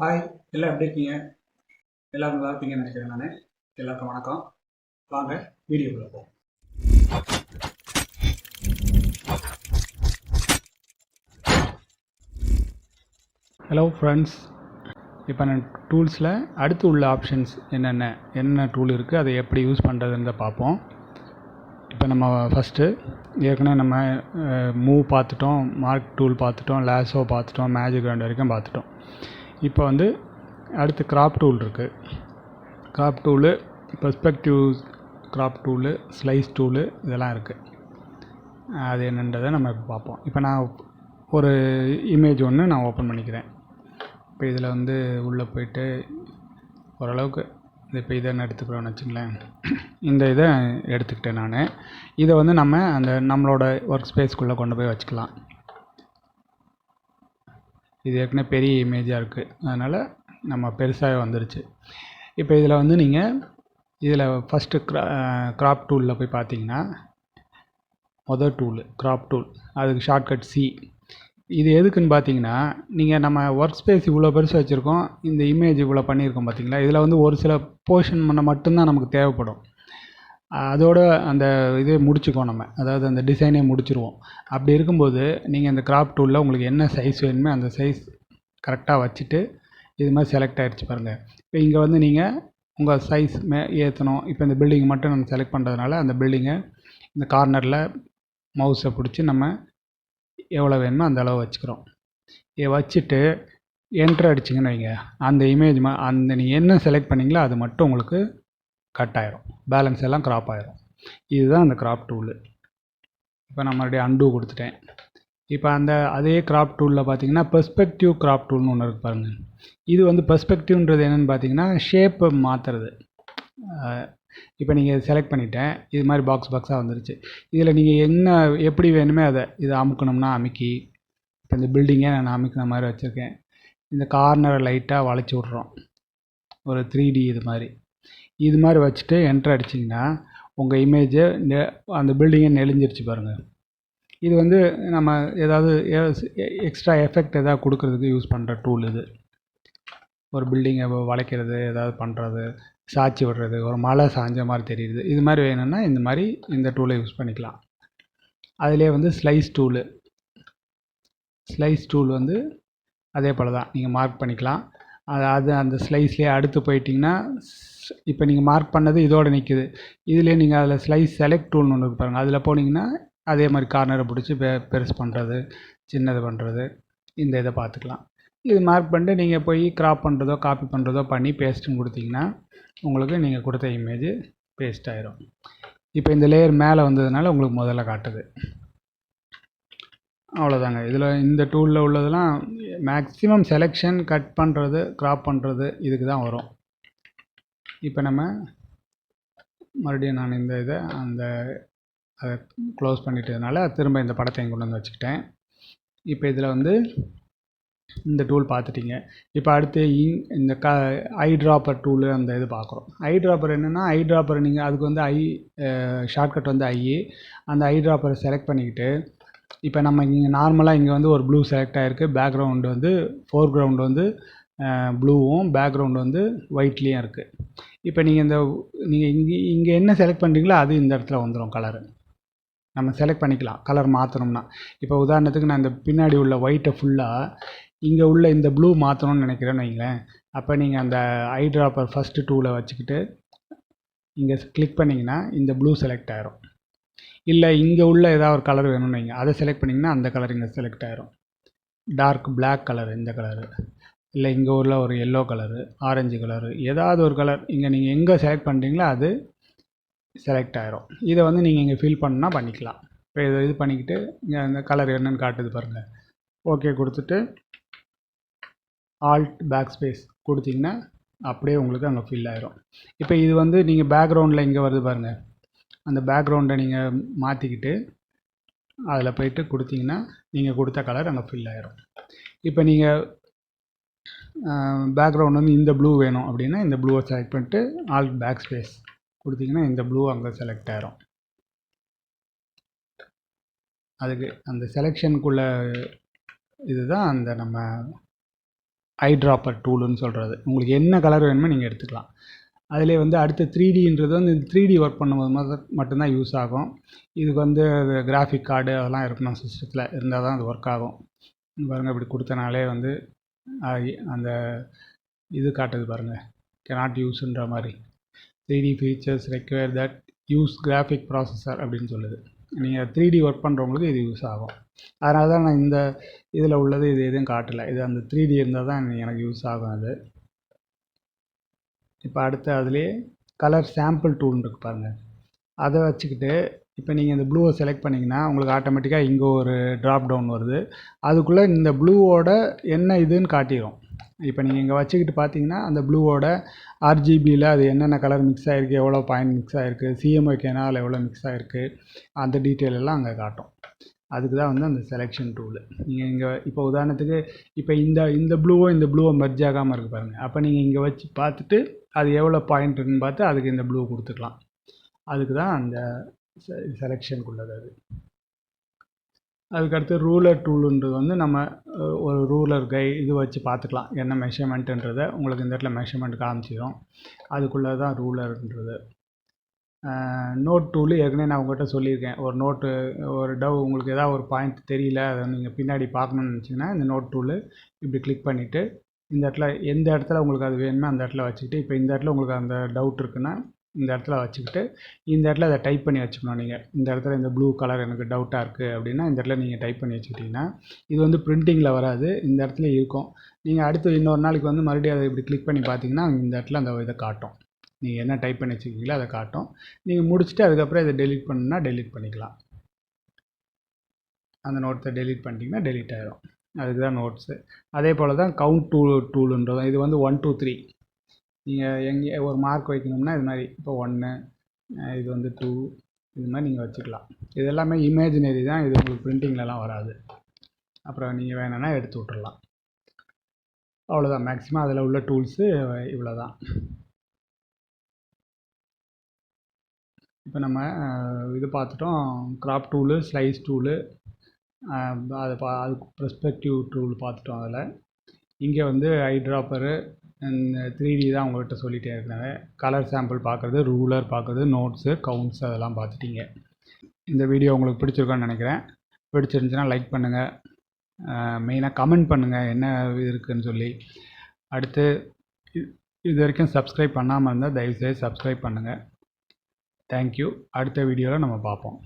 Hi, எல்லாம் எப்படி இருக்கீங்க? எல்லாரும் நல்லா இருப்பீங்கன்னு நினைக்கிறேன். நான் எல்லாருக்கும் வணக்கம். வாங்க வீடியோக்குள்ள போவோம். ஹலோ ஃப்ரெண்ட்ஸ், இப்போ நான் டூல்ஸில் அடுத்து உள்ள ஆப்ஷன்ஸ் என்ன டூல் இருக்குது, அதை எப்படி யூஸ் பண்ணுறதுன்னு பார்ப்போம். இப்போ நம்ம ஃபஸ்ட்டு ஏற்கனவே நம்ம மூவ் பார்த்துட்டோம், மார்க் டூல் பார்த்துட்டோம், லேசோ பார்த்துட்டோம், மேஜிக் ரவுண்ட் வரைக்கும் பார்த்துட்டோம். இப்போ வந்து அடுத்து கிராப் டூல் இருக்குது. Crop tool, perspective crop tool, slice tool இதெல்லாம் இருக்குது. அது என்னன்றதை நம்ம இப்போ பார்ப்போம். இப்போ நான் ஒரு இமேஜ் ஒன்று நான் ஓப்பன் பண்ணிக்கிறேன். இப்போ இதில் வந்து உள்ளே போயிட்டு ஓரளவுக்கு இப்போ இதை எடுத்துக்கிறோன்னு வச்சுங்களேன். இந்த இதை எடுத்துக்கிட்டேன் நான். இதை வந்து நம்ம நம்மளோட ஒர்க் ஸ்பேஸ்க்குள்ளே கொண்டு போய் வச்சுக்கலாம். இது ஏற்கனவே பெரிய இமேஜாக இருக்குது, அதனால் நம்ம பெருசாக வந்துருச்சு. இப்போ இதில் வந்து நீங்கள் இதில் ஃபஸ்ட்டு கிராப் டூலில் போய் பார்த்தீங்கன்னா மொதல் டூலு கிராப் டூல், அதுக்கு ஷார்ட்கட் சி. இது எதுக்குன்னு பார்த்தீங்கன்னா, நீங்கள் நம்ம ஒர்க் ஸ்பேஸ் இவ்வளோ பெருசு வச்சுருக்கோம், இந்த இமேஜ் இவ்வளோ பண்ணியிருக்கோம் பார்த்தீங்களா, இதில் வந்து ஒரு சில போர்ஷன் பண்ண மட்டும்தான் நமக்கு தேவைப்படும். அதோட அந்த இதே முடிச்சுக்கோம் நம்ம, அதாவது அந்த டிசைனே முடிச்சிருவோம். அப்படி இருக்கும்போது நீங்கள் இந்த கிராப் டூலில் உங்களுக்கு என்ன சைஸ் வேணுமோ அந்த சைஸ் கரெக்டாக வச்சுட்டு இது மாதிரி செலக்ட் ஆகிடுச்சு பாருங்கள். இப்போ இங்கே வந்து நீங்கள் உங்கள் சைஸ் ஏற்றணும். இப்போ இந்த பில்டிங் மட்டும் நம்ம செலக்ட் பண்ணுறதுனால அந்த பில்டிங்கை இந்த கார்னரில் மவுஸை பிடிச்சி நம்ம எவ்வளோ வேணுமோ அந்த அளவு வச்சுக்கிறோம். இதை வச்சுட்டு என்ட்ரு அடிச்சிங்கன்னு வைங்க, அந்த இமேஜ் அந்த நீங்கள் என்ன செலக்ட் பண்ணிங்களோ அது மட்டும் உங்களுக்கு கட் ஆயிரும், பேலன்ஸ் எல்லாம் கிராப் ஆயிரும். இதுதான் அந்த கிராப் டூலு. இப்போ நான் மறுபடியும் அன்டூ கொடுத்துட்டேன். இப்போ அதே கிராப் டூலில் பார்த்தீங்கன்னா பெர்ஸ்பெக்டிவ் கிராப் டூல்னு ஒன்று இருக்குது பாருங்கள். இது வந்து பெர்ஸ்பெக்டிவ்ன்றது என்னென்னு பார்த்தீங்கன்னா ஷேப்பை மாற்றுறது. இப்போ நீங்கள் செலக்ட் பண்ணிட்டேன், இது மாதிரி பாக்ஸாக வந்துருச்சு. இதில் நீங்கள் எப்படி வேணுமே இதை அமுக்கணும்னா அமுக்கி, இப்போ இந்த பில்டிங்கை நான் அமுக்கின மாதிரி வச்சுருக்கேன். இந்த கார்னரை லைட்டாக வளைச்சி விட்றோம், ஒரு 3D இது மாதிரி வச்சுட்டு என்ட்ரு அடிச்சிங்கன்னா உங்கள் இமேஜை அந்த பில்டிங்கை நெளிஞ்சிருச்சு பாருங்கள். இது வந்து நம்ம ஏதாவது எக்ஸ்ட்ரா எஃபெக்ட் ஏதாவது கொடுக்கறதுக்கு யூஸ் பண்ணுற டூல் இது. ஒரு பில்டிங்கை வளைக்கிறது, ஏதாவது பண்ணுறது, சாய்ச்சி விடுறது, ஒரு மலை சாய்ஞ்ச மாதிரி தெரியுது, இது மாதிரி வேணும்னா இந்த மாதிரி இந்த டூலை யூஸ் பண்ணிக்கலாம். அதிலே வந்து ஸ்லைஸ் டூல் வந்து அதே போல் தான் நீங்கள் மார்க் பண்ணிக்கலாம். அந்த ஸ்லைஸ்லேயே அடுத்து போயிட்டிங்கன்னா, இப்போ நீங்கள் மார்க் பண்ணது இதோடு நிற்குது, இதிலே நீங்கள் அதில் ஸ்லைஸ் செலக்ட் டூல்னு ஒன்று பாருங்கள், அதில் போனீங்கன்னா அதே மாதிரி கார்னரை பிடிச்சி பெருசு பண்ணுறது, சின்னது பண்ணுறது, இந்த இதை பார்த்துக்கலாம். இது மார்க் பண்ணிட்டு நீங்கள் போய் கிராப் பண்ணுறதோ காப்பி பண்ணுறதோ பண்ணி பேஸ்ட்டுன்னு கொடுத்தீங்கன்னா உங்களுக்கு நீங்கள் கொடுத்த இமேஜ் பேஸ்ட் ஆயிரும். இப்போ இந்த லேயர் மேலே வந்ததுனால உங்களுக்கு முதல்ல காட்டுது. அவ்வளோதாங்க. இதில் இந்த டூலில் உள்ளதெல்லாம் மேக்ஸிமம் செலெக்ஷன், கட் பண்ணுறது, கிராப் பண்ணுறது இதுக்கு தான் வரும். இப்போ நம்ம மறுபடியும் நான் இந்த இதை அதை க்ளோஸ் பண்ணிட்டதுனால திரும்ப இந்த படத்தை கொண்டு வந்து வச்சுக்கிட்டேன். இப்போ இதில் வந்து இந்த டூல் பார்த்துட்டிங்க. இப்போ அடுத்து இந்த ஐட்ராப்பர் டூலு அந்த இது பார்க்குறோம். ஐட்ராப்பர் என்னென்னா, ஐட்ராப்பர் நீங்கள் அதுக்கு வந்து ஷார்ட்கட் வந்து அந்த ஐட்ராப்பரை செலக்ட் பண்ணிக்கிட்டு, இப்போ நம்ம இங்கே நார்மலாக இங்கே வந்து ஒரு ப்ளூ செலக்ட் ஆகிருக்கு, பேக்ரவுண்டு வந்து ஃபோர்க்ரவுண்டு வந்து ப்ளூவும் பேக்ரவுண்டு வந்து ஒயிட்லேயும் இருக்குது. இப்போ நீங்கள் இங்கே என்ன செலக்ட் பண்ணுறீங்களோ அது இந்த இடத்துல வந்துடும். கலரு நம்ம செலக்ட் பண்ணிக்கலாம், கலர் மாற்றணும்னா. இப்போ உதாரணத்துக்கு நான் இந்த பின்னாடி உள்ள ஒயிட்டை ஃபுல்லாக இங்கே உள்ள இந்த ப்ளூ மாற்றணும்னு நினைக்கிறேன்னு வைங்களேன். அப்போ நீங்கள் அந்த ஐட்ராப்பர் ஃபஸ்ட்டு டூலை வச்சுக்கிட்டு இங்கே கிளிக் பண்ணிங்கன்னா இந்த ப்ளூ செலக்ட் ஆகிரும். இல்லை இங்கே உள்ள ஏதாவது ஒரு கலர் வேணும்னு வைங்க, அதை செலக்ட் பண்ணிங்கன்னா அந்த கலர் இங்கே செலக்ட் ஆகிரும். டார்க் பிளாக் கலர் இந்த கலரு, இல்லை இங்கே உள்ள ஒரு எல்லோ கலரு, ஆரஞ்சு கலரு, ஏதாவது ஒரு கலர் இங்கே நீங்கள் எங்கே செலக்ட் பண்ணுறீங்களோ அது செலக்ட் ஆகிரும். இதை வந்து நீங்கள் இங்கே ஃபில் பண்ணா பண்ணிக்கலாம். இப்போ இது பண்ணிக்கிட்டு இங்கே அந்த கலர் என்னென்னு காட்டுது பாருங்கள். ஓகே கொடுத்துட்டு ஆல்ட் பேக் ஸ்பேஸ் கொடுத்தீங்கன்னா அப்படியே உங்களுக்கு அங்கே ஃபில் ஆகிரும். இப்போ இது வந்து நீங்கள் பேக்ரவுண்டில் இங்கே வருது பாருங்கள், அந்த பேக்ரவுண்டை நீங்கள் மாற்றிக்கிட்டு அதில் போய்ட்டு கொடுத்தீங்கன்னா நீங்கள் கொடுத்த கலர் அங்கே ஃபில் ஆகிரும். இப்போ நீங்கள் பேக்ரவுண்ட் வந்து இந்த ப்ளூ வேணும் அப்படின்னா இந்த ப்ளூவை செலக்ட் பண்ணிட்டு ஆல்ட் பேக் ஸ்பேஸ் கொடுத்தீங்கன்னா இந்த ப்ளூ அங்கே செலக்ட் ஆகிரும். அதுக்கு அந்த செலெக்ஷனுக்குள்ள இதுதான் அந்த நம்ம ஐட்ராப்பர் டூலுன்னு சொல்கிறது. உங்களுக்கு என்ன கலர் வேணுமோ நீங்கள் எடுத்துக்கலாம். அதிலே வந்து அடுத்து 3Dன்றது வந்து 3D ஒர்க் பண்ணும்போது மட்டும்தான் யூஸ் ஆகும். இதுக்கு வந்து கிராஃபிக் கார்டு அதெல்லாம் இருக்கணும், சிஸ்டத்தில் இருந்தால் தான் அது ஒர்க் ஆகும். பாருங்கள், இப்படி கொடுத்தனாலே வந்து அந்த இது காட்டுது பாருங்கள், cannot யூஸ்ன்ற மாதிரி. 3D features require that use graphic processor அப்படின்னு சொல்லுது. நீங்கள் 3D ஒர்க் பண்ணுறவங்களுக்கு இது யூஸ் ஆகும். அதனால தான் நான் இந்த இதில் உள்ளது இது எதுவும் காட்டலை. இது அந்த 3D இருந்தால் தான் எனக்கு யூஸ் ஆகும் அது. இப்போ அடுத்து அதுலேயே கலர் சாம்பிள் டூல்னு இருக்கு பாருங்கள். அதை வச்சுக்கிட்டு இப்போ நீங்கள் இந்த ப்ளூவை செலக்ட் பண்ணிங்கன்னா உங்களுக்கு ஆட்டோமேட்டிக்காக இங்கே ஒரு ட்ராப் டவுன் வருது. அதுக்குள்ளே இந்த ப்ளூவோட என்ன இதுன்னு காட்டிடும். இப்போ நீங்கள் இங்கே வச்சுக்கிட்டு பார்த்தீங்கன்னா அந்த ப்ளூவோட RGBயில் அது என்னென்ன கலர் மிக்ஸ் ஆகிருக்கு, எவ்வளோ பாயிண்ட் மிக்ஸ் ஆகிருக்கு, CMYKனா அதில் எவ்வளோ மிக்ஸ் ஆகிருக்கு, அந்த டீட்டெயில் எல்லாம் அங்கே காட்டும். அதுக்கு தான் வந்து அந்த செலெக்ஷன் டூலு. நீங்கள் இங்கே இப்போ உதாரணத்துக்கு இப்போ இந்த ப்ளூவை மெர்ஜ் ஆகாமல் இருக்குது பாருங்கள். அப்போ நீங்கள் இங்கே வச்சு பார்த்துட்டு அது எவ்வளோ பாயிண்ட் இருக்குன்னு பார்த்து அதுக்கு இந்த ப்ளூ கொடுத்துக்கலாம். அதுக்கு தான் அந்த செலெக்ஷனுக்குள்ளது அது. அதுக்கடுத்து ரூலர் டூலுன்றது வந்து நம்ம ஒரு ரூலர் இது வச்சு பார்த்துக்கலாம் என்ன மெஷர்மெண்ட்டுன்றதை. உங்களுக்கு இந்த இடத்துல மெஷர்மெண்ட் காமிச்சிடும். அதுக்குள்ளே தான் ரூலர்ன்றது. நோட் டூலு ஏற்கனவே நான் உங்கள்கிட்ட சொல்லியிருக்கேன். ஒரு உங்களுக்கு ஏதாவது ஒரு பாயிண்ட் தெரியல, அதை நீங்கள் பின்னாடி பார்க்கணுன்னு நினச்சிங்கன்னா இந்த நோட் டூலு இப்படி கிளிக் பண்ணிவிட்டு இந்த இடத்துல எந்த இடத்துல உங்களுக்கு அது வேணுமோ அந்த இடத்துல வச்சுக்கிட்டு, இப்போ இந்த இடத்துல உங்களுக்கு அந்த டவுட் இருக்குன்னா இந்த இடத்துல வச்சுக்கிட்டு இந்த இடத்துல அதை டைப் பண்ணி வச்சுக்கணும். நீங்கள் இந்த இடத்துல இந்த ப்ளூ கலர் எனக்கு டவுட்டாக இருக்குது அப்படின்னா இந்த இடத்துல நீங்கள் டைப் பண்ணி வச்சுக்கிட்டிங்கன்னா இது வந்து பிரிண்டிங்கில் வராது, இந்த இடத்துல இருக்கும். நீங்கள் அடுத்து இன்னொரு நாளைக்கு வந்து மறுபடியும் அதை இப்படி கிளிக் பண்ணி பார்த்தீங்கன்னா இந்த இடத்துல அந்த இதை காட்டும். நீங்கள் என்ன டைப் பண்ணி வச்சுருக்கீங்களோ அதை காட்டும். நீங்கள் முடிச்சுட்டு அதுக்கப்புறம் இதை டெலீட் பண்ணுன்னா டெலீட் பண்ணிக்கலாம். அந்த நோட்ஸை டெலீட் பண்ணிட்டீங்கன்னா டெலீட் ஆகிடும். அதுக்கு தான் நோட்ஸு. அதே போல் தான் கவுண்ட் டூலுன்றதும். இது வந்து 1 2 3 நீங்கள் எங்கே ஒரு மார்க் வைக்கணும்னா இது மாதிரி இப்போ 1, இது வந்து 2, இது மாதிரி நீங்கள் வச்சுக்கலாம். இது எல்லாமே இமேஜினரி தான், இது உங்களுக்கு பிரிண்டிங்லலாம் வராது. அப்புறம் நீங்கள் வேணும்னா எடுத்து விட்டுறலாம். அவ்வளோதான். மேக்ஸிமம் அதில் உள்ள டூல்ஸு இவ்வளோ தான். இப்போ நம்ம இது பார்த்துட்டோம், கிராப் டூலு, ஸ்லைஸ் டூலு, அது பெர்ஸ்பெக்டிவ் டூல் பார்த்துட்டோம். அதில் இங்கே வந்து ஐட்ராப்பரு, 3D தான் உங்கள்கிட்ட சொல்லிகிட்டே இருக்காங்க. கலர் சாம்பிள் பார்க்குறது, ரூலர் பார்க்குறது, நோட்ஸு, கவுண்ட்ஸ் அதெல்லாம் பார்த்துட்டீங்க. இந்த வீடியோ உங்களுக்கு பிடிச்சிருக்கான்னு நினைக்கிறேன். பிடிச்சிருந்துச்சுன்னா லைக் பண்ணுங்கள், மெயினாக கமெண்ட் பண்ணுங்கள் என்ன இருக்குதுன்னு சொல்லி. அடுத்து இது வரைக்கும் சப்ஸ்கிரைப் பண்ணாமல் இருந்தால் தயவுசெய்து சப்ஸ்கிரைப் பண்ணுங்கள். தேங்க்யூ. அடுத்த வீடியோவில் நம்ம பார்ப்போம்.